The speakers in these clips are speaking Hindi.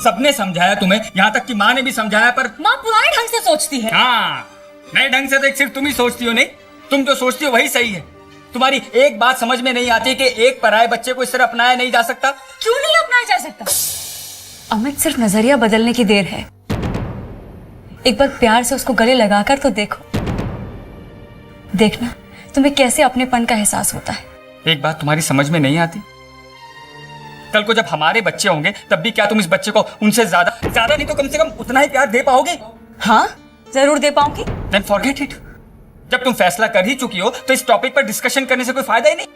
सबने समझाया तुम्हें, यहाँ तक कि माँ ने भी समझाया, पर माँ पुराने ढंग से सोचती है। हाँ, नए ढंग से तो एक सिर्फ तुम ही सोचती हो। नहीं, तुम जो सोचती हो वही सही है। तुम्हारी एक बात समझ में नहीं आती कि एक पराये बच्चे को इस तरह अपनाया नहीं जा सकता। क्यों नहीं अपनाया जा सकता? अमित, सिर्फ नजरिया बदलने की देर है। एक बार प्यार से उसको गले लगाकर तो देखो, देखना तुम्हें कैसे अपनेपन का एहसास होता है। एक बात तुम्हारी समझ में नहीं आती, कल को जब हमारे बच्चे होंगे तब भी क्या तुम इस बच्चे को उनसे ज्यादा नहीं तो कम से कम उतना ही प्यार दे पाओगे? हाँ, जरूर दे पाऊंगी। Then forget it. जब तुम फैसला कर ही चुकी हो तो इस टॉपिक पर डिस्कशन करने से कोई फायदा ही नहीं।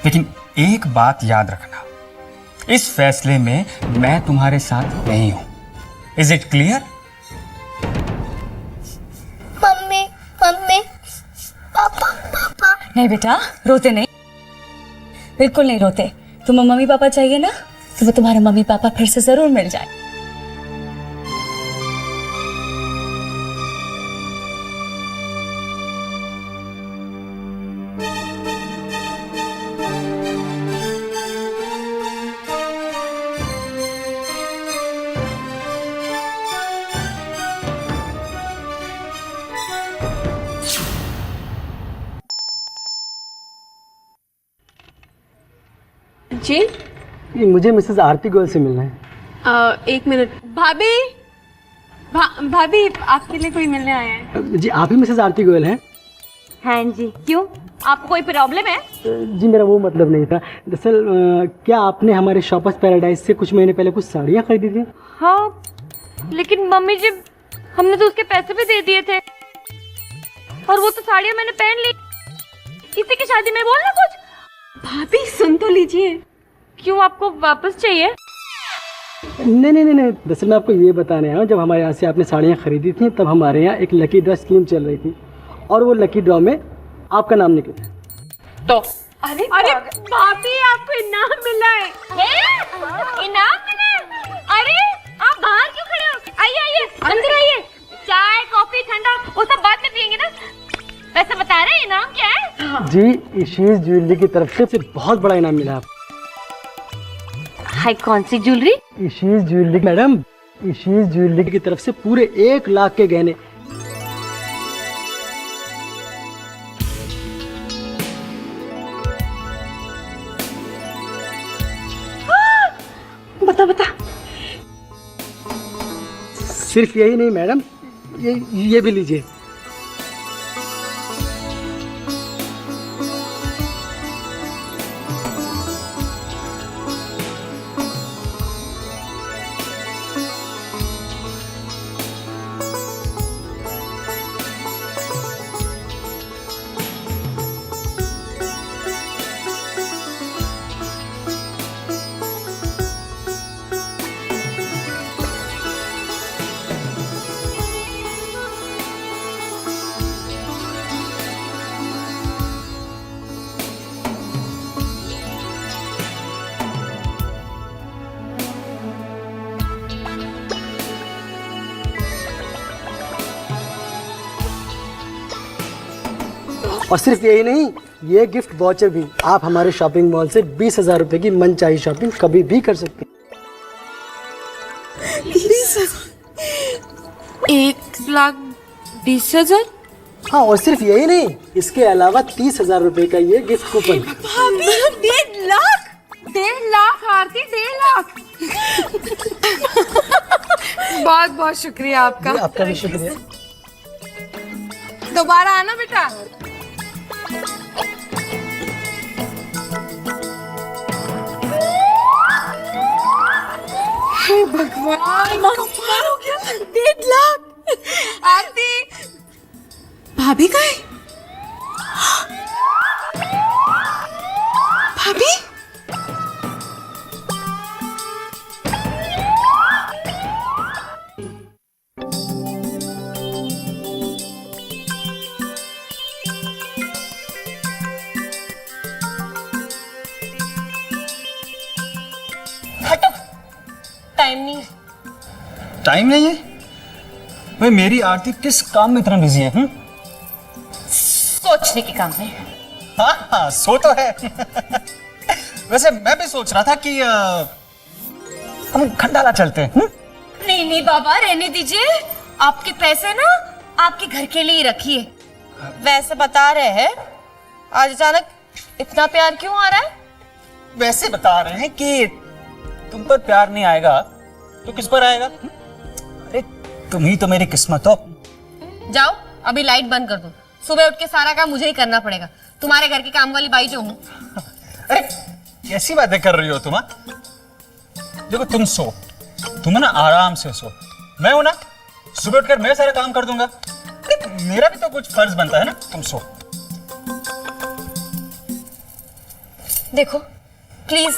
लेकिन एक बात याद रखना, इस फैसले में मैं तुम्हारे साथ नहीं हूं। Is it clear? Mummy mummy, पापा पापा। नहीं बेटा, रोते नहीं, बिल्कुल नहीं रोते। तुम्हें मम्मी पापा चाहिए ना, तो वो तुम्हारे मम्मी पापा फिर से जरूर मिल जाए। जी, मुझे मिसेस आरती गोयल से मिलना है। एक मिनट। भाभी, भाभी आपके लिए कोई मिलने आया है। जी, आप ही मिसेस आरती गोयल हैं? हाँ जी। क्यों, आपको कोई प्रॉब्लम है? जी, मेरा वो मतलब नहीं था। दरअसल क्या आपने हमारे शॉपर्स पैराडाइज से कुछ महीने पहले कुछ साड़ियाँ खरीदी थी? हाँ, लेकिन मम्मी जी, हमने तो उसके पैसे भी दे दिए थे और वो तो साड़ियाँ मैंने पहन ली। किसी की शादी में बोलना कुछ। भाभी सुन तो लीजिए। क्यों, आपको वापस चाहिए? नहीं नहीं नहीं नहीं, दरअसल मैं आपको ये बताने आया हूँ, जब हमारे यहाँ से आपने साड़ियाँ खरीदी थी तब हमारे यहाँ एक लकी ड्रॉ स्कीम चल रही थी और वो लकी ड्रॉ में आपका नाम निकला। तो अरे भाभी, आपको इनाम मिला है। इनाम मिला है? अरे आप बाहर क्यों खड़े हो? आइए आइए, अंदर आइए। चाय कॉफी ठंडा वो सब बाद में पियेंगे ना। वैसे बता रहे हैं इनाम क्या है? जी, इशीज ज्वेलरी की तरफ से बहुत बड़ा इनाम मिला आपको। हाय, कौन सी ज्वेलरी? इशीज ज्वेलरी मैडम, इशीज ज्वेलरी की तरफ से पूरे 1 लाख के गहने। बता। सिर्फ यही नहीं मैडम, ये भी लीजिए। और सिर्फ यही नहीं, ये गिफ्ट वाउचर भी। आप हमारे शॉपिंग मॉल से 20,000 रुपए की मनचाही शॉपिंग कभी भी कर सकते हैं। 1,20,000? हाँ, और सिर्फ यही नहीं, इसके अलावा 30,000 रुपए का ये गिफ्ट कूपन। 1.5 लाख? 1.5 लाख आरती, 1.5 लाख। बहुत बहुत शुक्रिया आपका। आपका भी शुक्रिया। दोबारा आना बेटा। हे भगवान, कमाल हो गया। 1.5 लाख। आरती, भाभी गए? भाभी? हटो, टाइम नहीं है। टाइम नहीं है? भाई मेरी आरती किस काम में इतना बिजी है? सोचने के काम में। हाँ, सो तो है। वैसे मैं भी सोच रहा था कि हम खंडाला चलते हैं। नहीं नहीं बाबा, रहने दीजिए। आपके पैसे ना आपके घर के लिए ही रखिए। वैसे बता रहे हैं, आज अचानक इतना प्यार क्यों आ रहा है? वैसे बता रहे हैं कि तुम पर प्यार नहीं आएगा तो किस पर आएगा? अरे तुम ही तो मेरी किस्मत हो। जाओ अभी लाइट बंद कर दो, सुबह उठ के सारा काम मुझे ही करना पड़ेगा। तुम्हारे घर की काम वाली बाई जो हूँ। अरे कैसी बातें कर रही हो तुम? देखो तुम सो, तुम ना आराम से सो, मैं हूं ना, सुबह उठकर मैं सारा काम कर दूंगा। अरे मेरा भी तो कुछ फर्ज बनता है ना। तुम सो। देखो प्लीज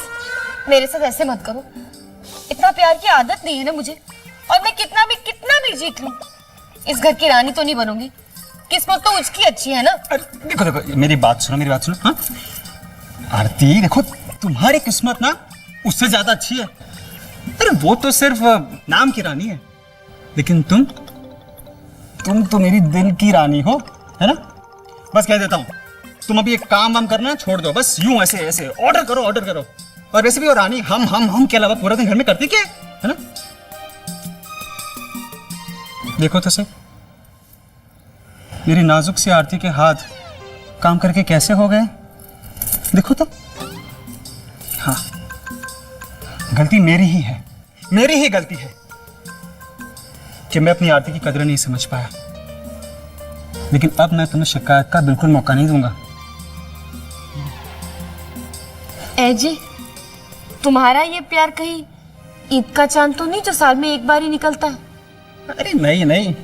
मेरे साथ ऐसे मत करो। इतना प्यार की आदत नहीं है ना मुझे, और मैं कितना भी जीत लूं, इस घर की रानी तो नहीं बनूंगी। किस्मत तो उसकी अच्छी है ना। अरे देखो देखो मेरी बात सुनो हाँ? आरती देखो, तुम्हारी किस्मत ना उससे ज्यादा अच्छी है। अरे वो तो सिर्फ नाम की रानी है, लेकिन तुम तो मेरी दिल की रानी हो, है ना? बस कह देता हूँ, तुम अभी एक काम वाम करना छोड़ दो, बस यूं ऐसे ऑर्डर करो। और वैसे भी वो रानी हम के अलावा पूरा दिन घर में करती क्या है ना? देखो तो सही, मेरी नाजुक सी आरती के हाथ काम करके कैसे हो गए, देखो तो। हाँ, गलती मेरी ही गलती है कि मैं अपनी आरती की कदर नहीं समझ पाया। लेकिन अब मैं तुम्हें शिकायत का बिल्कुल मौका नहीं दूंगा। जी, तुम्हारा ये प्यार कहीं ईद का चांद तो नहीं जो साल में एक बार ही निकलता है? अरे नहीं,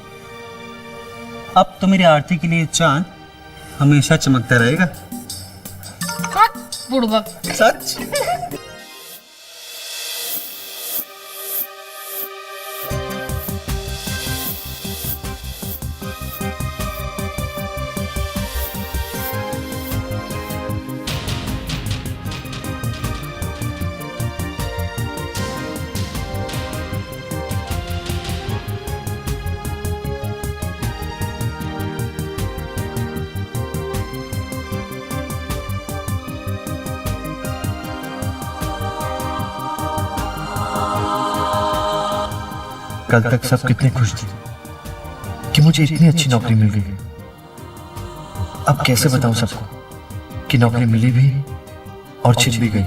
अब तो मेरी आरती के लिए चांद हमेशा चमकता रहेगा। बुड़बक। सच। कल तक सब कितने खुश थे कि मुझे इतनी अच्छी नौकरी मिल गई। अब कैसे बताऊं सबको कि नौकरी मिली भी और छिप भी गई।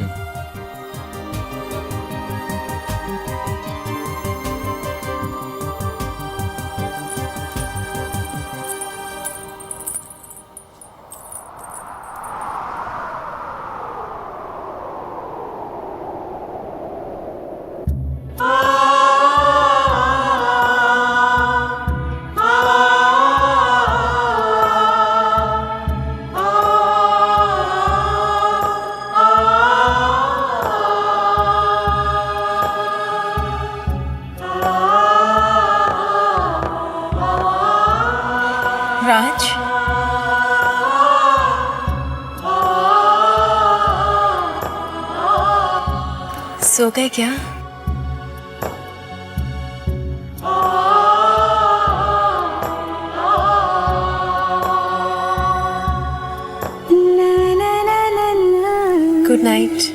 राज, सो गए क्या? Good night.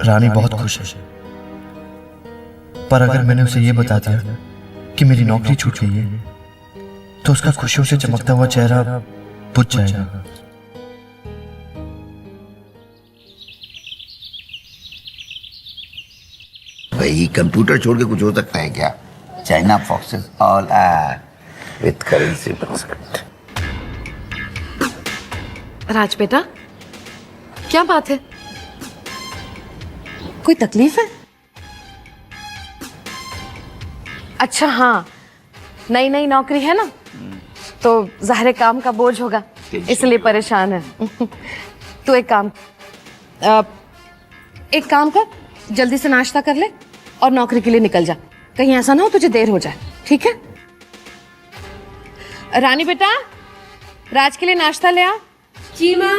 रानी बहुत खुश है, पर अगर मैंने उसे ये बता दिया कि मेरी नौकरी छूट गई है तो उसका खुशियों से चमकता हुआ चेहरा बुझ जाएगा। भाई कंप्यूटर छोड़ के कुछ हो सकता है क्या? China focuses all with currency basket. Raj बेटा, क्या बात है? कोई तकलीफ है? अच्छा हाँ, नई नई नौकरी है ना, तो ज़ाहिर काम का बोझ होगा, इसलिए परेशान है। तू एक काम कर, जल्दी से नाश्ता कर ले और नौकरी के लिए निकल जा। कहीं ऐसा ना हो तुझे देर हो जाए, ठीक है? रानी बेटा, राज के लिए नाश्ता ले आ। जी माँ।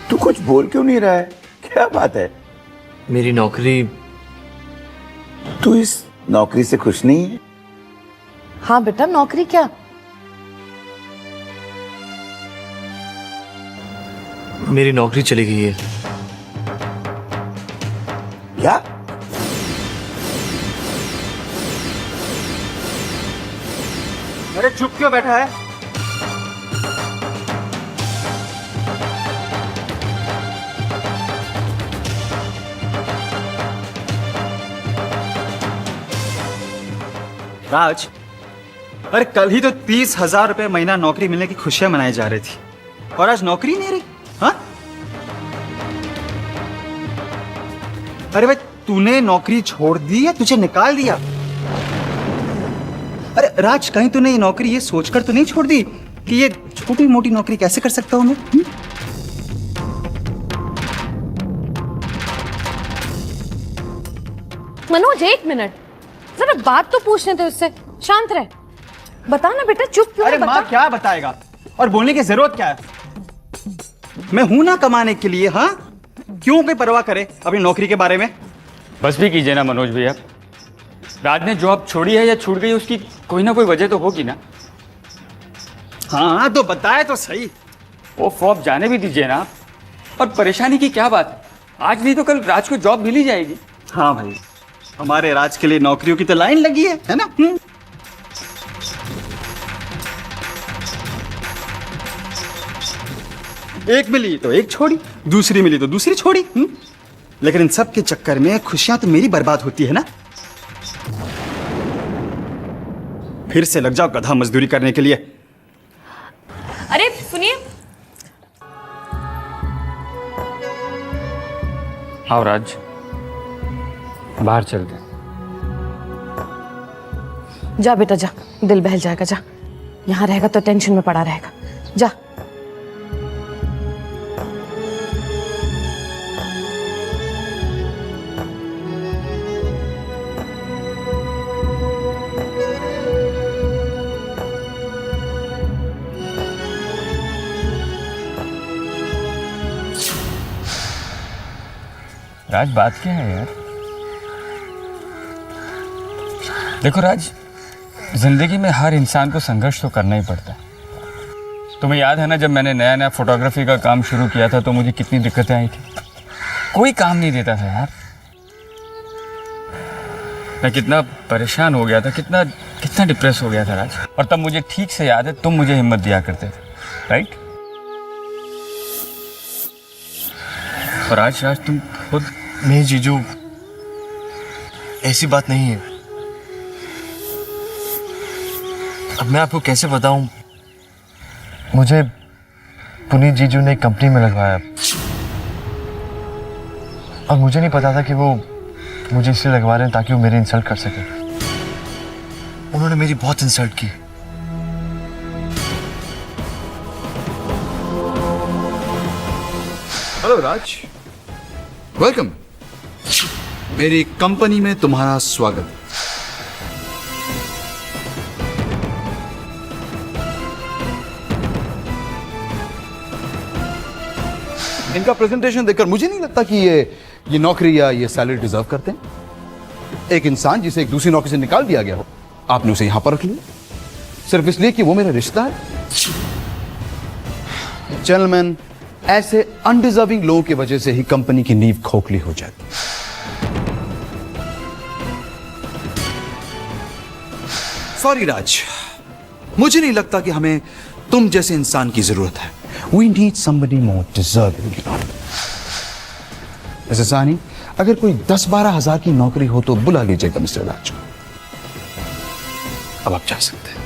तू कुछ बोल क्यों नहीं रहा है? क्या बात है? मेरी नौकरी। तू इस नौकरी से खुश नहीं है? हाँ बेटा, नौकरी क्या? मेरी नौकरी चली गई है। क्या? अरे चुप क्यों बैठा है? राज, अरे कल ही तो 30,000 रुपए महीना नौकरी मिलने की खुशियां मनाई जा रही थी और आज नौकरी नहीं रही। हाँ? अरे भाई, तूने नौकरी छोड़ दी या तुझे निकाल दिया? अरे राज, कहीं तूने ये नौकरी ये सोचकर तो नहीं छोड़ दी कि ये छोटी मोटी नौकरी कैसे कर सकता हूं मैं? मनोज, एक मिनट, जरा बात तो पूछने दे उससे। शांत रह। बता ना बेटा, चुप क्यों है? अरे माँ, क्या बताएगा और बोलने की जरूरत क्या है? मैं हूं ना कमाने के लिए। हाँ, क्यों कोई परवाह करे अपनी नौकरी के बारे में? बस भी कीजिए ना मनोज भैया। राज ने जॉब छोड़ी है या छूट गई, उसकी कोई ना कोई वजह तो होगी ना। हाँ तो बताए तो सही। वो फॉप जाने भी दीजिए ना। और परेशानी की क्या बात है? आज नहीं तो कल राज को जॉब मिल ही जाएगी। हाँ भाई, हमारे राज के लिए नौकरियों की तो लाइन लगी है ना? एक मिली तो एक छोड़ी, दूसरी मिली तो दूसरी छोड़ी। लेकिन इन सब के चक्कर में खुशियां तो मेरी बर्बाद होती है ना। फिर से लग जाओ गधा मजदूरी करने के लिए। अरे सुनिए, आओ राज, बाहर चलते हैं। जा बेटा जा, दिल बहल जाएगा। जा, यहाँ रहेगा तो टेंशन में पड़ा रहेगा। जा। राज, बात क्या है यार? देखो राज, जिंदगी में हर इंसान को संघर्ष तो करना ही पड़ता है। तुम्हें याद है ना, जब मैंने नया नया फोटोग्राफी का काम शुरू किया था तो मुझे कितनी दिक्कतें आई थी। कोई काम नहीं देता था यार। मैं कितना परेशान हो गया था, कितना कितना डिप्रेस हो गया था राज। और तब मुझे ठीक से याद है, तुम मुझे हिम्मत दिया करते थे, राइट? और आज राज तुम खुद। नहीं जीजू, ऐसी बात नहीं है। अब मैं आपको कैसे बताऊं? मुझे पुनीत जीजू ने एक कंपनी में लगवाया और मुझे नहीं पता था कि वो मुझे इसलिए लगवा रहे हैं ताकि वो मेरी इंसल्ट कर सके। उन्होंने मेरी बहुत इंसल्ट की। हेलो राज, वेलकम। मेरी कंपनी में तुम्हारा स्वागत। इनका प्रेजेंटेशन देखकर मुझे नहीं लगता कि ये नौकरी या ये सैलरी डिजर्व करते हैं। एक इंसान जिसे एक दूसरी नौकरी से निकाल दिया गया हो, आपने उसे यहां पर रख लिया सिर्फ इसलिए कि वो मेरा रिश्ता है। जेंटलमैन, ऐसे अनडिजर्विंग लोगों की वजह से ही कंपनी की नींव खोखली हो जाती है। सॉरी राज, मुझे नहीं लगता कि हमें तुम जैसे इंसान की जरूरत है। We need somebody more deserving, you know. ऐसे सानी, अगर कोई 10-12 हजार की नौकरी हो तो बुला लीजिएगा मिस्टर राज को। अब आप जा सकते हैं।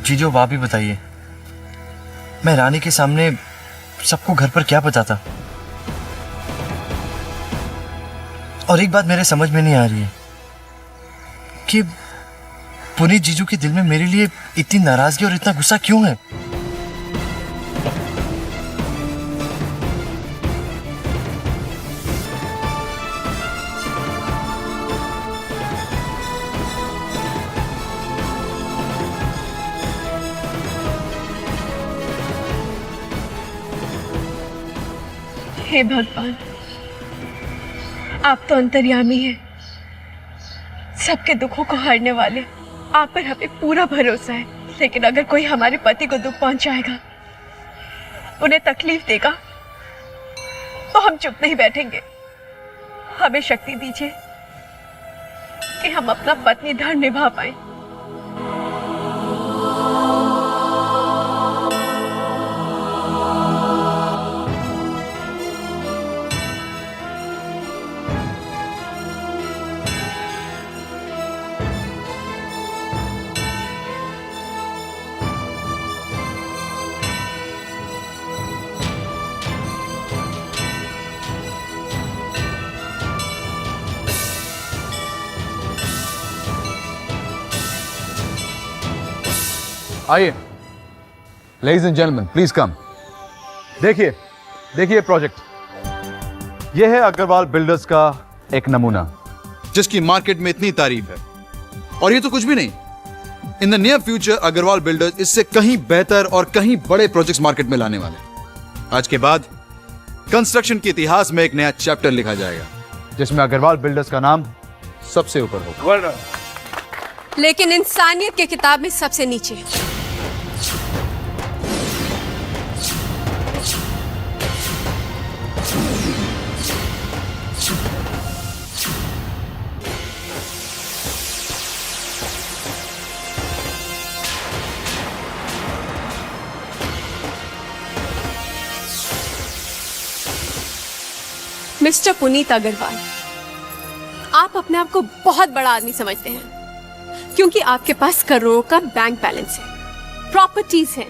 जीजू, आप भी बताइए, मैं रानी के सामने सबको घर पर क्या बताता? और एक बात मेरे समझ में नहीं आ रही है कि पुनीत जीजू के दिल में मेरे लिए इतनी नाराजगी और इतना गुस्सा क्यों है? हे भगवान, आप तो अंतर्यामी हैं, सबके दुखों को हरने वाले। आप पर हमें पूरा भरोसा है, लेकिन अगर कोई हमारे पति को दुख पहुंचाएगा, उन्हें तकलीफ देगा, तो हम चुप नहीं बैठेंगे। हमें शक्ति दीजिए कि हम अपना पत्नी धर्म निभा पाए। आइए, ladies and gentleman, please come. देखिए देखिए प्रोजेक्ट, यह है अग्रवाल बिल्डर्स का एक नमूना, जिसकी मार्केट में इतनी तारीफ है। और ये तो कुछ भी नहीं, in the near future Agarwal builders इससे कहीं बेहतर और कहीं बड़े प्रोजेक्ट्स मार्केट में लाने वाले हैं। आज के बाद कंस्ट्रक्शन के इतिहास में एक नया चैप्टर लिखा जाएगा, जिसमें अग्रवाल बिल्डर्स का नाम सबसे ऊपर होगा। लेकिन इंसानियत की किताब में सबसे नीचे। मिस्टर पुनीत अग्रवाल, आप अपने आप को बहुत बड़ा आदमी समझते हैं, क्योंकि आपके पास करोड़ों का बैंक बैलेंस है, प्रॉपर्टीज है,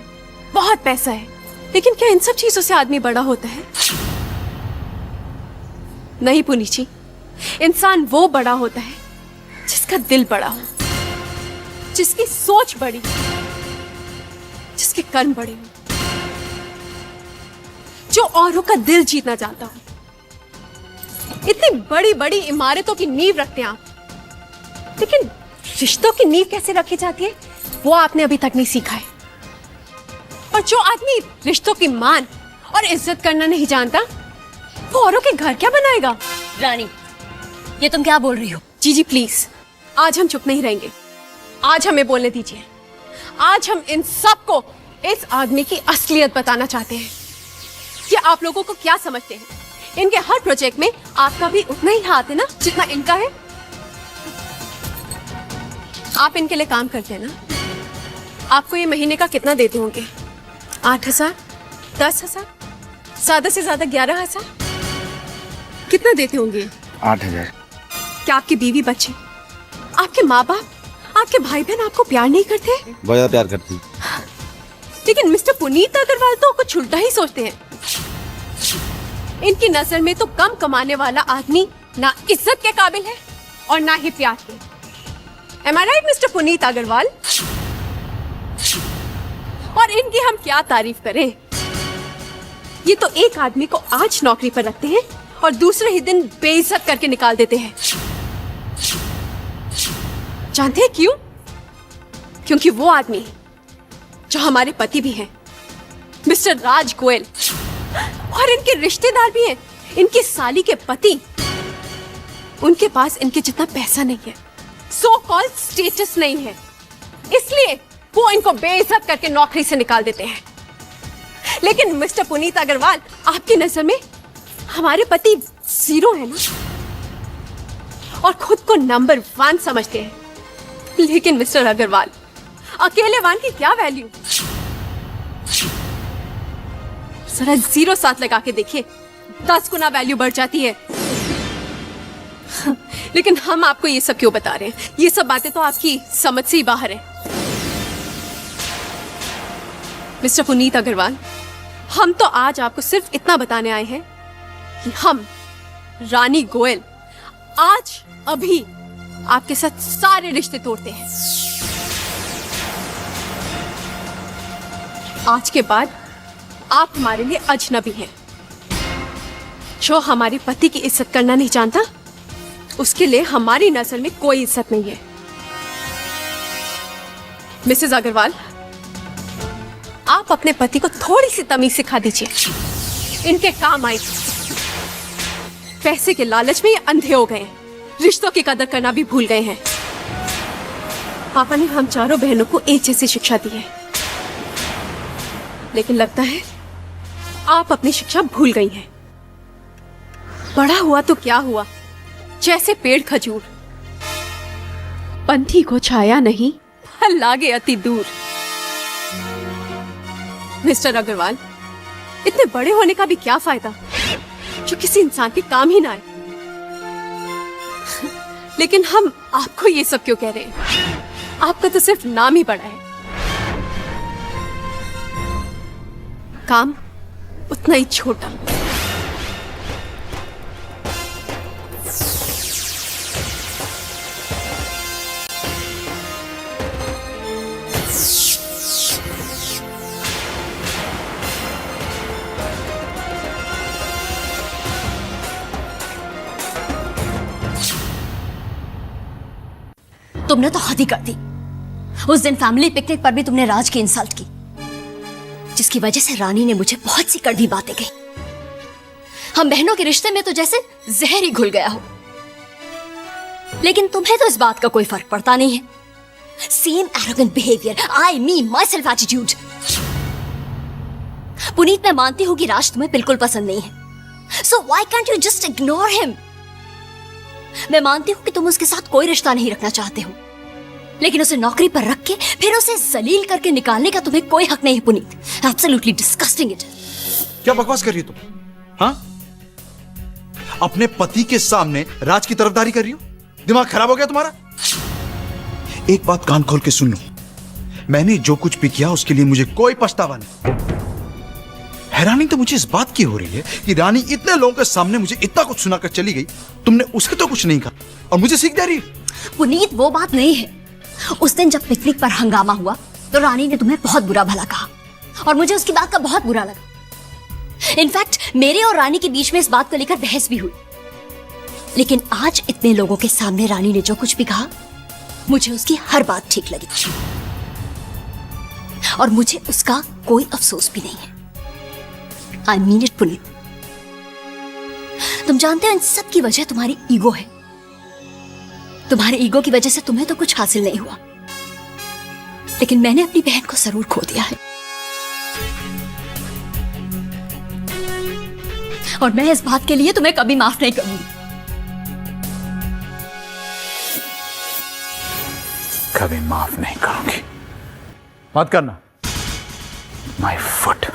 बहुत पैसा है। लेकिन क्या इन सब चीजों से आदमी बड़ा होता है? नहीं पुनीत जी, इंसान वो बड़ा होता है जिसका दिल बड़ा हो, जिसकी सोच बड़ी, जिसके कर्म बड़े हो, जो औरों का दिल जीतना चाहता हो। इतनी बड़ी बड़ी इमारतों की नींव रखते हैं आप, लेकिन रिश्तों की नींव कैसे रखी जाती है वो आपने अभी तक नहीं सीखा है। और जो आदमी रिश्तों की मान और इज्जत करना नहीं जानता, वो औरों के घर क्या बनाएगा? रानी, ये तुम क्या बोल रही हो? जी जी प्लीज, आज हम चुप नहीं रहेंगे, आज हमें बोलने दीजिए। आज हम इन सबको इस आदमी की असलियत बताना चाहते हैं कि आप लोगों को क्या समझते हैं। इनके हर प्रोजेक्ट में आपका भी उतना ही हाथ है ना जितना इनका है। आप इनके लिए काम करते हैं ना, आपको ये महीने का कितना देते होंगे? 8,000, 10,000, ज्यादा से ज्यादा 11,000, कितना देते होंगे? 8,000। क्या आपकी बीवी बच्चे, आपके माँ बाप, आपके भाई बहन आपको प्यार नहीं करते? बहुत ज्यादा प्यार करती। लेकिन मिस्टर पुनीत अग्रवाल तो कुछ उल्टा ही सोचते हैं। इनकी नजर में तो कम कमाने वाला आदमी ना इज्जत के काबिल है और ना ही प्यार के। Am I right, mister Puneet Agarwal? और इनकी हम क्या तारीफ करें? ये तो एक आदमी को आज नौकरी पर रखते हैं और दूसरे ही दिन बेइज्जत करके निकाल देते हैं। जानते हैं क्यों? क्योंकि वो आदमी जो हमारे पति भी हैं, मिस्टर राज गोयल, और इनके रिश्तेदार भी हैं, इनकी साली के पति, उनके पास इनके जितना पैसा नहीं है, सो कॉल्ड स्टेटस नहीं है, इसलिए वो इनको बेइज्जत करके नौकरी से निकाल देते हैं। लेकिन मिस्टर पुनीत अग्रवाल, आपकी नजर में हमारे पति जीरो है ना, और खुद को नंबर 1 समझते हैं। लेकिन मिस्टर अग्रवाल, अकेले वान की क्या वैल्यू? जरा 0 साथ लगा के देखिए, 10 गुना वैल्यू बढ़ जाती है। लेकिन हम आपको ये सब क्यों बता रहे हैं? ये सब बातें तो आपकी समझ से ही बाहर है। मिस्टर पुनीत अग्रवाल, हम तो आज आपको सिर्फ इतना बताने आए हैं कि हम रानी गोयल आज अभी आपके साथ सारे रिश्ते तोड़ते हैं। आज के बाद आप हमारे लिए अजनबी हैं। जो हमारे पति की इज्जत करना नहीं जानता, उसके लिए हमारी नजर में कोई इज्जत नहीं है। मिसेस अग्रवाल, आप अपने पति को थोड़ी सी तमीज सिखा दीजिए, इनके काम आए। पैसे के लालच में ये अंधे हो गए हैं, रिश्तों की कदर करना भी भूल गए हैं। पापा ने हम चारों बहनों को एक जैसी शिक्षा दी है, लेकिन लगता है आप अपनी शिक्षा भूल गई हैं। बड़ा हुआ तो क्या हुआ, जैसे पेड़ खजूर, पंथी को छाया नहीं फल लागे अति दूर। मिस्टर अग्रवाल, इतने बड़े होने का भी क्या फायदा जो किसी इंसान के काम ही ना आए। लेकिन हम आपको ये सब क्यों कह रहे हैं? आपका तो सिर्फ नाम ही बड़ा है, काम उतना ही छोटा। तुमने तो हद ही कर दी। उस दिन फैमिली पिकनिक पर भी तुमने राज की इंसल्ट की, जिसकी वजह से रानी ने मुझे बहुत सी कड़वी बातें कही। हम बहनों के रिश्ते में तो जैसे जहर ही घुल गया हो, लेकिन तुम्हें तो इस बात का कोई फर्क पड़ता नहीं है। Same arrogant behaviour, I me my self attitude. Puneet, मैं मानती हूं कि राज तुम्हें बिल्कुल पसंद नहीं है, so why can't you just ignore him. मैं मानती हूं कि तुम उसके साथ कोई रिश्ता नहीं रखना चाहते हो, लेकिन उसे नौकरी पर रख के फिर उसे जलील करके निकालने का तुम्हें कोई हक नहीं है पुनीत। Absolutely disgusting it. क्या बकवास कर रही हो तुम? हाँ, अपने पति के सामने राज की तरफदारी कर रही हो? दिमाग खराब हो गया तुम्हारा? एक बात कान खोल के सुन लो, मैंने जो कुछ भी किया उसके लिए मुझे कोई पछतावा नहीं। हैरानी तो मुझे इस बात की हो रही है कि रानी इतने लोगों के सामने मुझे इतना कुछ सुनाकर चली गई, तुमने उसके तो कुछ नहीं कहा और मुझे सीख दे रही है। पुनीत, वो बात नहीं है। उस दिन जब पिकनिक पर हंगामा हुआ तो रानी ने तुम्हें बहुत बुरा भला कहा और मुझे उसकी बात का बहुत बुरा लगा। इनफैक्ट मेरे और रानी के बीच में इस बात को लेकर बहस भी हुई, लेकिन आज इतने लोगों के सामने रानी ने जो कुछ भी कहा, मुझे उसकी हर बात ठीक लगी और मुझे उसका कोई अफसोस भी नहीं है। I mean it Puneet. तुम जानते हो इन सब की वजह तुम्हारी ईगो है। तुम्हारे ईगो की वजह से तुम्हें तो कुछ हासिल नहीं हुआ, लेकिन मैंने अपनी बहन को जरूर खो दिया है और मैं इस बात के लिए तुम्हें कभी माफ नहीं करूंगी। कभी माफ नहीं करूंगी। मत करना। My foot.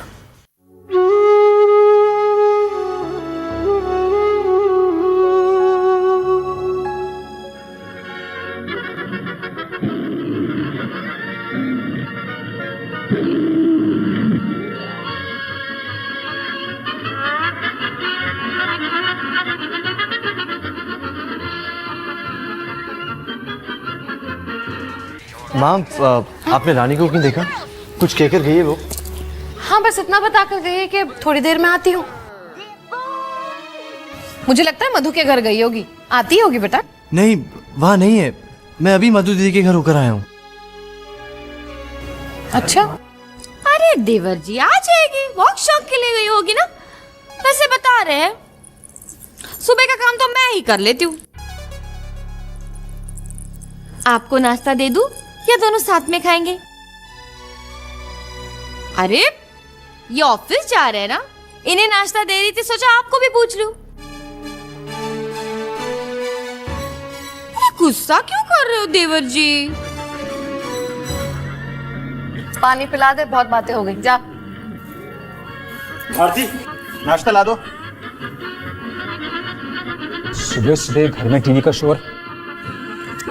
माम, आपने रानी को क्यों देखा? कुछ कहकर गई है वो? हाँ, बस इतना बता कर गई है कि थोड़ी देर में आती हूँ। मुझे लगता है मधु के घर गई होगी। आती होगी बेटा। नहीं, वहाँ नहीं है। मैं अभी मधु दीदी के घर होकर आया हूँ। अच्छा, अरे देवर जी आ जाएगी, वॉक शॉक के लिए गई होगी ना। वैसे बता रहे हैं, सुबह का काम तो मैं ही कर लेती हूँ। आपको नाश्ता दे दूं या दोनों साथ में खाएंगे? अरे ये ऑफिस जा रहे हैं ना, इन्हें नाश्ता दे रही थी, सोचा आपको भी पूछ लूं। गुस्सा क्यों कर रहे हो देवर जी? पानी पिला दे, बहुत बातें हो गई। जा आरती, नाश्ता ला दो। सुबह सुबह घर में टीवी का शोर।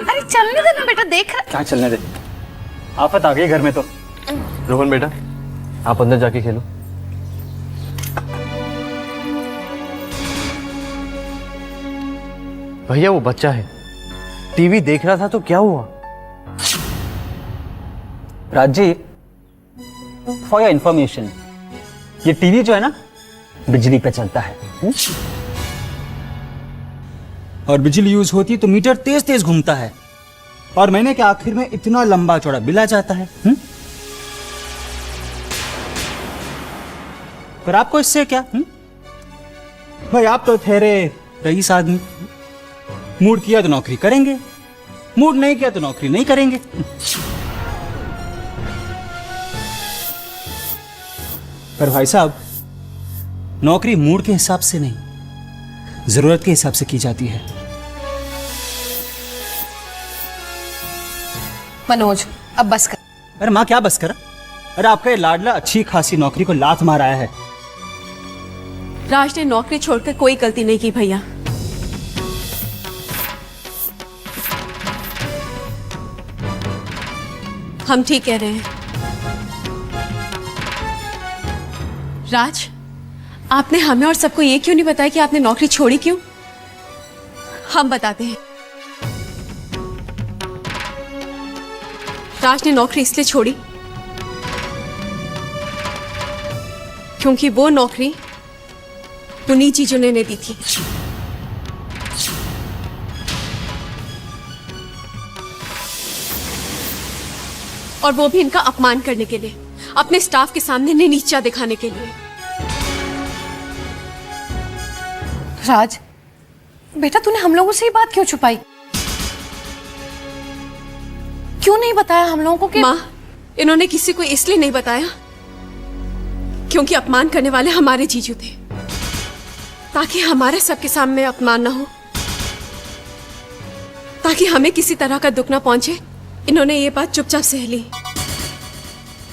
अरे चलने दे ना बेटा, देख रहा। क्या चलने दे? आफत आ गई घर में तो। रोहन बेटा, आप अंदर जाके खेलो। भैया वो बच्चा है, टीवी देख रहा था तो क्या हुआ? राजी, फॉर योर इंफॉर्मेशन, ये टीवी जो है ना बिजली पे चलता है। और बिजली यूज होती है तो मीटर तेज तेज घूमता है और महीने के आखिर में इतना लंबा चौड़ा बिल आ जाता है। पर आपको इससे क्या? भाई आप तो ठहरे रईस आदमी, मूड किया तो नौकरी करेंगे, मूड नहीं किया तो नौकरी नहीं करेंगे। पर भाई साहब, नौकरी मूड के हिसाब से नहीं, जरूरत के हिसाब से की जाती है। मनोज, अब बस कर। अरे माँ, क्या बस कर? अरे आपका ये लाडला अच्छी खासी नौकरी को लात मार आया है। राज ने नौकरी छोड़कर कोई गलती नहीं की भैया। हम ठीक कह रहे हैं। राज, आपने हमें और सबको ये क्यों नहीं बताया कि आपने नौकरी छोड़ी क्यों? हम बताते हैं। राज ने नौकरी इसलिए छोड़ी क्योंकि वो नौकरी पुनीत जीजू ने दी थी। और वो भी इनका अपमान करने के लिए, अपने स्टाफ के सामने इन्हें नीचा दिखाने के लिए। राज, बेटा तूने हम लोगों से ये बात क्यों छुपाई? क्यों नहीं बताया हम लोगों को कि... माँ, इन्होंने किसी को इसलिए नहीं बताया क्योंकि अपमान करने वाले हमारे जीजू थे, ताकि हमारे सबके सामने अपमान ना हो, ताकि हमें किसी तरह का दुख ना पहुंचे। इन्होंने ये बात चुपचाप सह ली।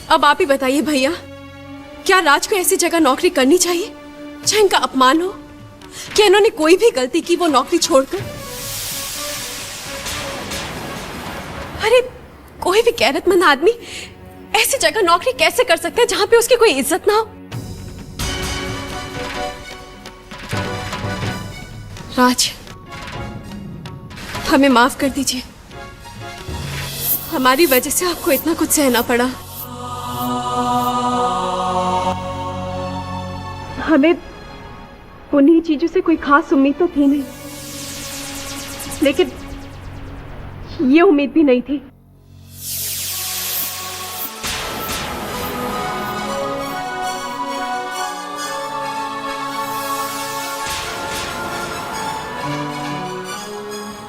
अब आप ही बताइए भैया, क्या राज को ऐसी जगह नौकरी करनी चाहिए जहां इनका अपमान हो? क्या इन्होंने कोई भी गलती की वो नौकरी छोड़कर? अरे कोई भी गैरतमंद आदमी ऐसी जगह नौकरी कैसे कर सकता है जहां पे उसकी कोई इज्जत ना हो? राज, हमें माफ कर दीजिए, हमारी वजह से आपको इतना कुछ सहना पड़ा। हमें पुनीत जीजू से कोई खास उम्मीद तो थी नहीं, लेकिन ये उम्मीद भी नहीं थी।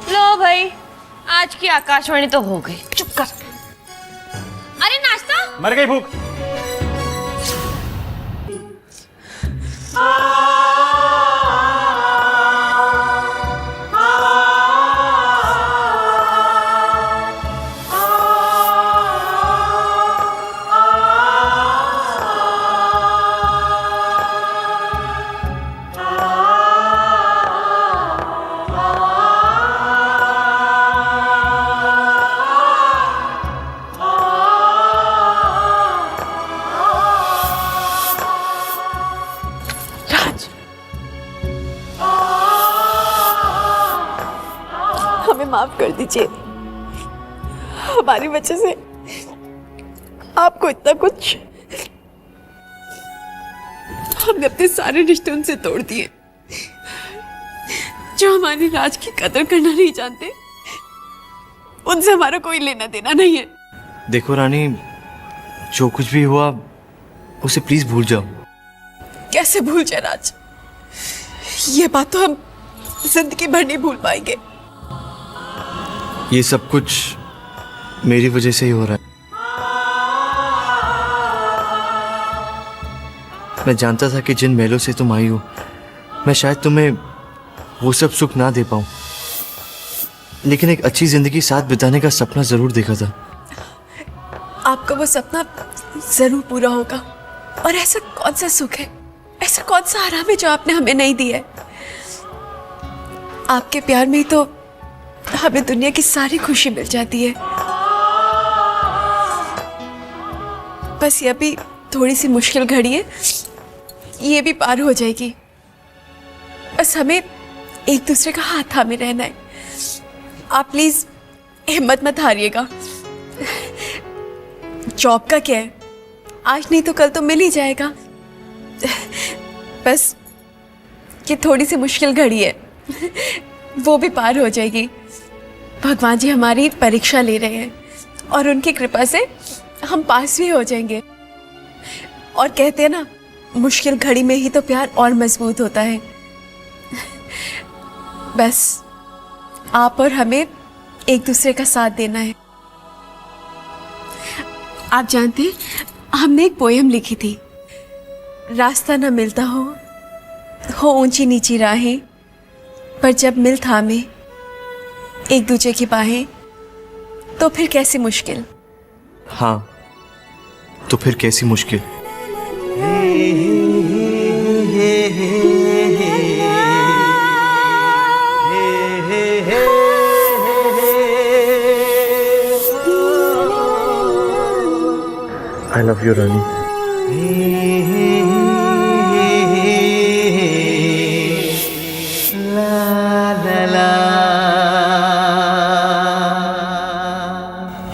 लो भाई, आज की आकाशवाणी तो हो गई। चुप कर। अरे नाश्ता? मर गई भूख। माफ कर दीजिए, हमारी वजह से आपको इतना कुछ, हमने अपने सारे रिश्ते उनसे तोड़ दिए जो हमारे राज की कदर करना नहीं जानते। उनसे हमारा कोई लेना देना नहीं है। देखो रानी, जो कुछ भी हुआ उसे प्लीज भूल जाओ। कैसे भूल जाए राज? ये बात तो हम जिंदगी भर नहीं भूल पाएंगे। ये सब कुछ मेरी वजह से ही हो रहा है। मैं जानता था कि जिन महलों से तुम आई हो, मैं शायद तुम्हें वो सब सुख ना दे पाऊं, लेकिन एक अच्छी जिंदगी साथ बिताने का सपना जरूर देखा था। आपका वो सपना जरूर पूरा होगा। और ऐसा कौन सा सुख है, ऐसा कौन सा आराम है जो आपने हमें नहीं दिया है? आपके प्यार में ही तो हमें दुनिया की सारी खुशी मिल जाती है। बस ये अभी थोड़ी सी मुश्किल घड़ी है, ये भी पार हो जाएगी। बस हमें एक दूसरे का हाथ थामे रहना है। आप प्लीज हिम्मत मत हारिएगा। जॉब का क्या है, आज नहीं तो कल तो मिल ही जाएगा। बस ये थोड़ी सी मुश्किल घड़ी है, वो भी पार हो जाएगी। भगवान जी हमारी परीक्षा ले रहे हैं और उनकी कृपा से हम पास भी हो जाएंगे। और कहते हैं ना, मुश्किल घड़ी में ही तो प्यार और मजबूत होता है। बस आप और हमें एक दूसरे का साथ देना है। आप जानते हैं, हमने एक पोयम लिखी थी, रास्ता न मिलता हो ऊंची नीची राहें, पर जब मिल थामे एक दूसरे की बाहें, तो फिर कैसी मुश्किल। हाँ, तो फिर कैसी मुश्किल। I love you, Rani.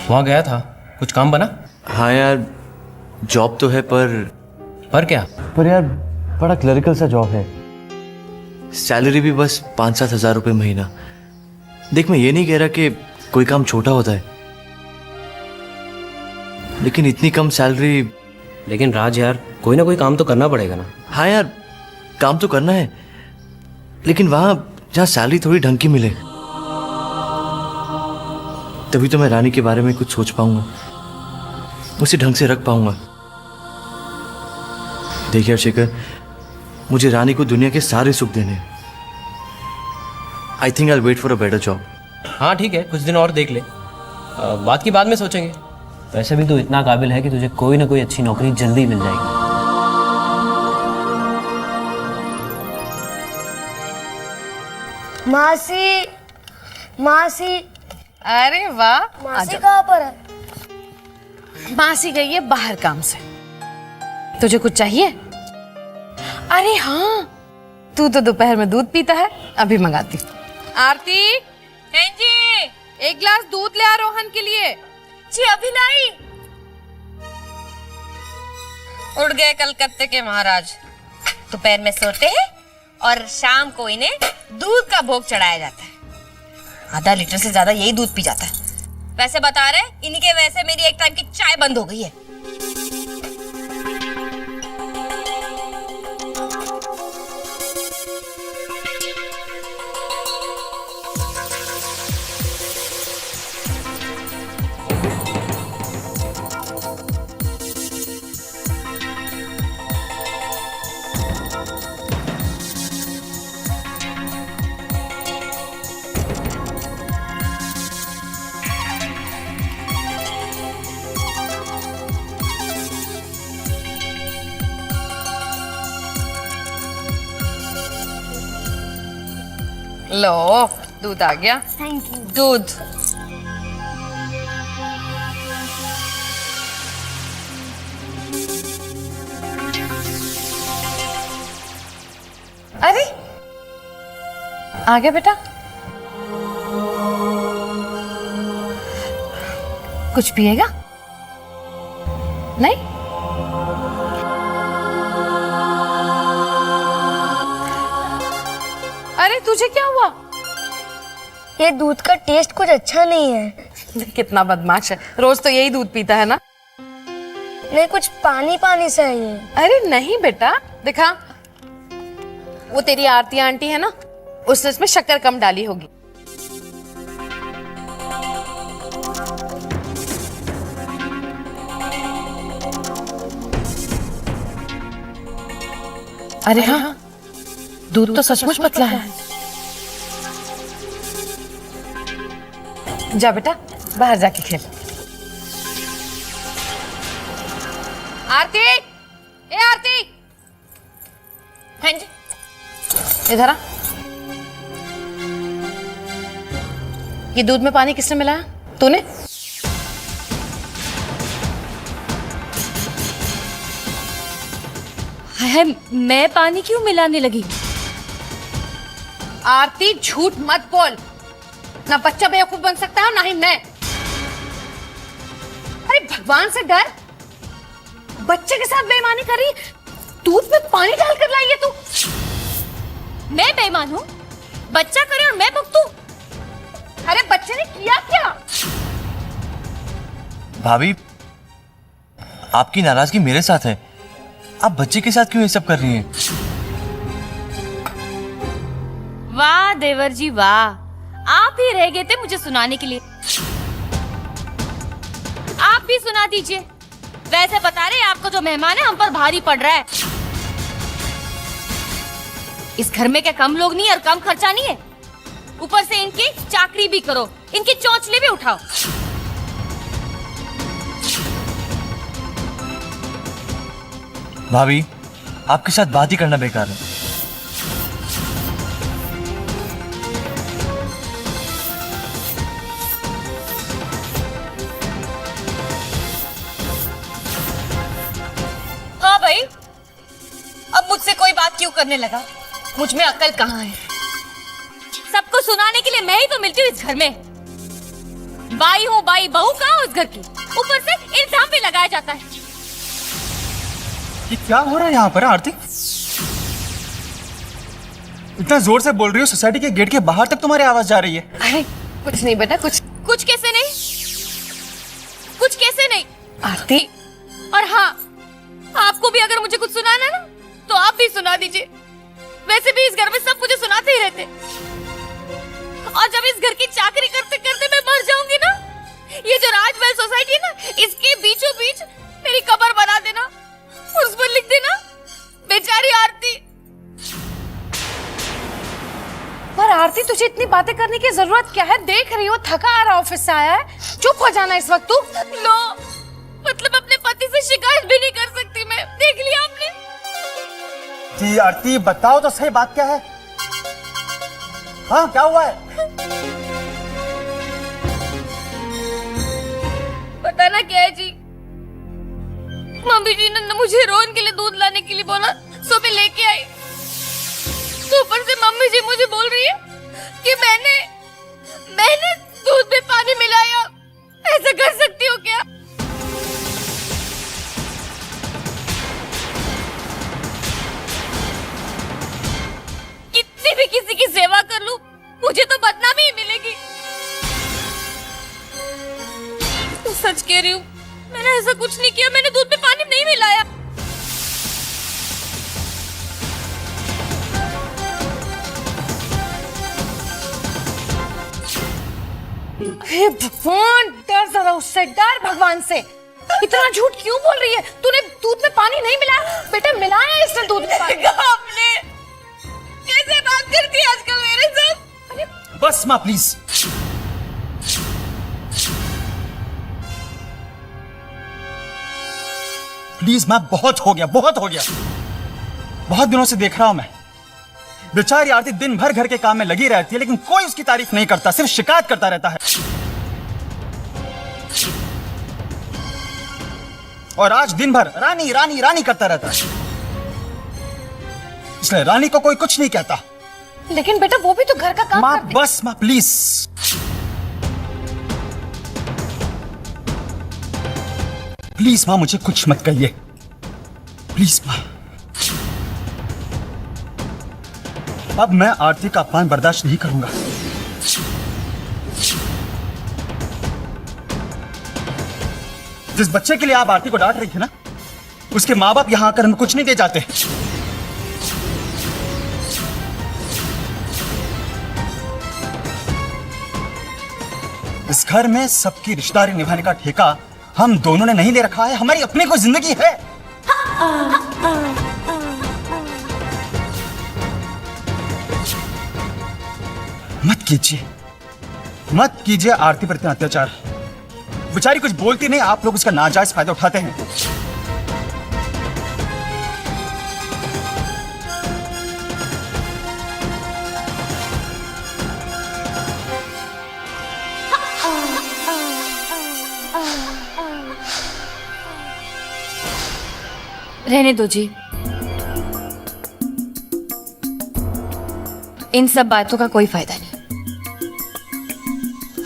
वहाँ गया था, कुछ काम बना? हाँ यार, जॉब तो है पर क्या? पर यार बड़ा क्लरिकल सा जॉब है। सैलरी भी बस 5-7 हज़ार रुपये महीना। देख, मैं ये नहीं कह रहा कि कोई काम छोटा होता है, लेकिन इतनी कम सैलरी। लेकिन राज यार, कोई ना कोई काम तो करना पड़ेगा ना। हाँ यार, काम तो करना है, लेकिन वहाँ जहाँ सैलरी थोड़ी ढंग की मिले, तभी तो मैं रानी के बारे में कुछ सोच पाऊंगा, उसे ढंग से रख पाऊंगा। देखिए शेखर, मुझे रानी को दुनिया के सारे सुख देने। I think I wait for a better job. हाँ ठीक है, कुछ दिन और देख ले, बात की बाद में सोचेंगे। वैसे भी तू इतना काबिल है कि तुझे कोई ना कोई अच्छी नौकरी जल्दी मिल जाएगी। मासी, मासी। अरे वाह, मासी कहाँ पर है? मासी गई है बाहर काम से। तुझे कुछ चाहिए? अरे हाँ, तू तो दोपहर में दूध पीता है, अभी मंगाती। आरती, हैं जी, एक गिलास दूध ले आ रोहन के लिए। जी अभी लाई। उड़ गए कलकत्ते के महाराज। दोपहर में सोते हैं और शाम को इन्हें दूध का भोग चढ़ाया जाता है। आधा लीटर से ज्यादा यही दूध पी जाता है। वैसे बता रहे, इनके वैसे मेरी एक टाइम की चाय बंद हो गई है। लो, दूध आ गया। Thank you. दूध। अरे आ गया बेटा। कुछ पिएगा? नहीं? अरे तुझे क्या हुआ? ये दूध का टेस्ट कुछ अच्छा नहीं है। कितना बदमाश है, रोज तो यही दूध पीता है ना। नहीं, कुछ पानी पानी सा है ये। अरे नहीं बेटा, दिखा, वो तेरी आरती आंटी है ना, उसने इसमें शक्कर कम डाली होगी। अरे हाँ, दूध तो सचमुच पतला है। जा बेटा, बाहर जाके खेल। आरती, ए आरती। हाँ जी, इधर आ। ये दूध में पानी किसने मिलाया? तूने? है, मैं पानी क्यों मिलाने लगी? आरती, झूठ मत बोल। ना बच्चा बेवकूफ बन सकता है, ना ही मैं। अरे भगवान से डर, बच्चे के साथ बेईमानी करी, दूध में पानी डालकर लाई है तू। मैं बेईमान हूँ? बच्चा करे और मैं भुगतूं? अरे बच्चे ने किया क्या? भाभी, आपकी नाराजगी मेरे साथ है, आप बच्चे के साथ क्यों ये सब कर रही हैं? वाह देवर जी वाह, आप ही रह गए थे मुझे सुनाने के लिए। आप भी सुना दीजिए। वैसे बता रहे आपको जो मेहमान है हम पर भारी पड़ रहा है। इस घर में क्या कम लोग नहीं और कम खर्चा नहीं है? ऊपर से इनकी चाकरी भी करो, इनकी चौंचले भी उठाओ। भाभी, आपके साथ बात ही करना बेकार है। हाँ भाई, अब मुझसे कोई बात क्यों करने लगा? मुझ में अक्ल कहाँ है? सबको सुनाने के लिए मैं ही तो मिलती हूँ इस घर में। बाई हूँ बाई, बहू कहाँ हूँ इस घर की? ऊपर से इल्जाम भी लगाया जाता है। ये क्या हो रहा है यहाँ पर आरती? इतना जोर से बोल रही हो, सोसाइटी के गेट के बाहर तक तुम्हारी आवाज जा रही है। अरे कुछ नहीं बेटा, कुछ कैसे नहीं? कुछ कैसे नहीं? आरती। और हाँ, आपको भी अगर मुझे कुछ सुनाना ना तो आप भी सुना दीजिए। वैसे भी इस घर में सब मुझे सुनाते ही रहते, और जब इस घर की चाकरी करते करते मैं मर जाऊंगी ना, ये जो राजमहल सोसाइटी है ना, इसके बीचों बीच मेरी कब्र बना देना और उस पर लिख देना बेचारी आरती। पर आरती, तुझे इतनी बातें करने की जरूरत क्या है? देख रही हो थका आ रहा, ऑफिस से आया है, चुप हो जाना इस वक्त तू। लो, मतलब अपने पति से शिकायत भी नहीं कर सकती मैं। देख लिया आपने? जी आरती, बताओ तो सही, बात क्या है? हाँ, क्या हुआ है? बताना क्या है जी? मम्मी जी ने मुझे रोहन के लिए दूध लाने के लिए बोला, सो मैं लेके आई। तो ऊपर से मम्मी जी मुझे बोल रही है कि मैंने दूध में पानी मिलाया। ऐसा कर सकती हो क्या? कितनी भी किसी की सेवा कर लूं, मुझे तो बदनामी ही मिलेगी। तो सच कह रही हूँ, मैंने ऐसा कुछ नहीं किया, मैंने दूध में पानी नहीं मिलाया। हे भगवान, डर जरा उससे, डर भगवान से। इतना झूठ क्यों बोल रही है? तूने दूध में पानी नहीं मिलाया? बेटा मिलाया इसने दूध में पानी। आपने कैसे बात करती है आजकल मेरे साथ? बस माँ प्लीज। प्लीज माँ, बहुत हो गया, बहुत हो गया। बहुत दिनों से देख रहा हूं मैं, बेचारी आरती दिन भर घर के काम में लगी रहती है, लेकिन कोई उसकी तारीफ नहीं करता, सिर्फ शिकायत करता रहता है। और आज दिन भर रानी रानी रानी करता रहता है, इसलिए रानी को कोई कुछ नहीं कहता। लेकिन बेटा वो भी तो घर का काम माँ करती। बस माँ प्लीज। प्लीज माँ, मुझे कुछ मत कहिए, प्लीज माँ। अब मैं आरती का अपमान बर्दाश्त नहीं करूंगा। जिस बच्चे के लिए आप आरती को डांट रही थी ना, उसके माँ बाप यहां आकर हमें कुछ नहीं दे जाते। इस घर में सबकी रिश्तेदारी निभाने का ठेका हम दोनों ने नहीं ले रखा है, हमारी अपनी कोई जिंदगी है। मत कीजिए आरती पर इतना अत्याचार। बेचारी कुछ बोलती नहीं, आप लोग उसका नाजायज फायदा उठाते हैं। रहने दो जी, इन सब बातों का कोई फायदा नहीं।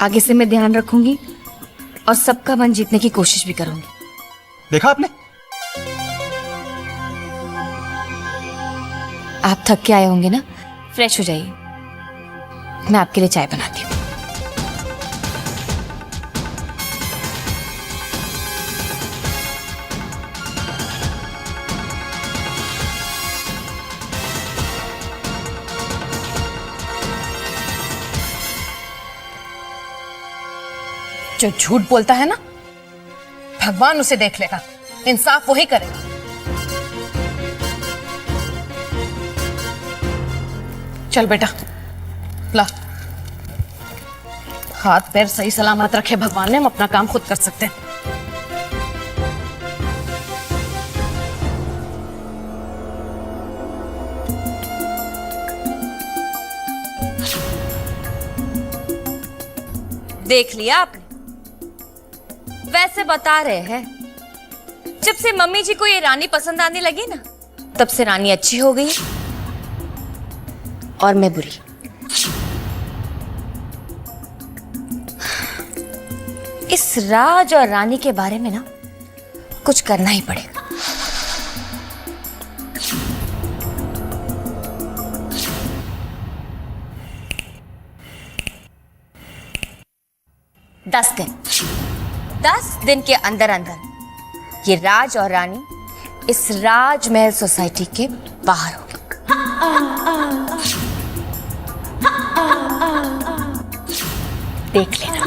आगे से मैं ध्यान रखूंगी और सबका मन जीतने की कोशिश भी करूंगी। देखा आपने? आप थक के आए होंगे ना, फ्रेश हो जाइए, मैं आपके लिए चाय बनाती हूँ। जो झूठ बोलता है ना, भगवान उसे देख लेगा, इंसाफ वही करेगा। चल बेटा, ला। हाथ पैर सही सलामत रखे भगवान ने, हम अपना काम खुद कर सकते हैं। देख लिया आपने? वैसे बता रहे हैं, जब से मम्मी जी को ये रानी पसंद आने लगी ना, तब से रानी अच्छी हो गई और मैं बुरी। इस राज और रानी के बारे में ना कुछ करना ही पड़ेगा। दस दिन के अंदर अंदर ये राज और रानी इस राजमहल सोसाइटी के बाहर होगी। देख लेना।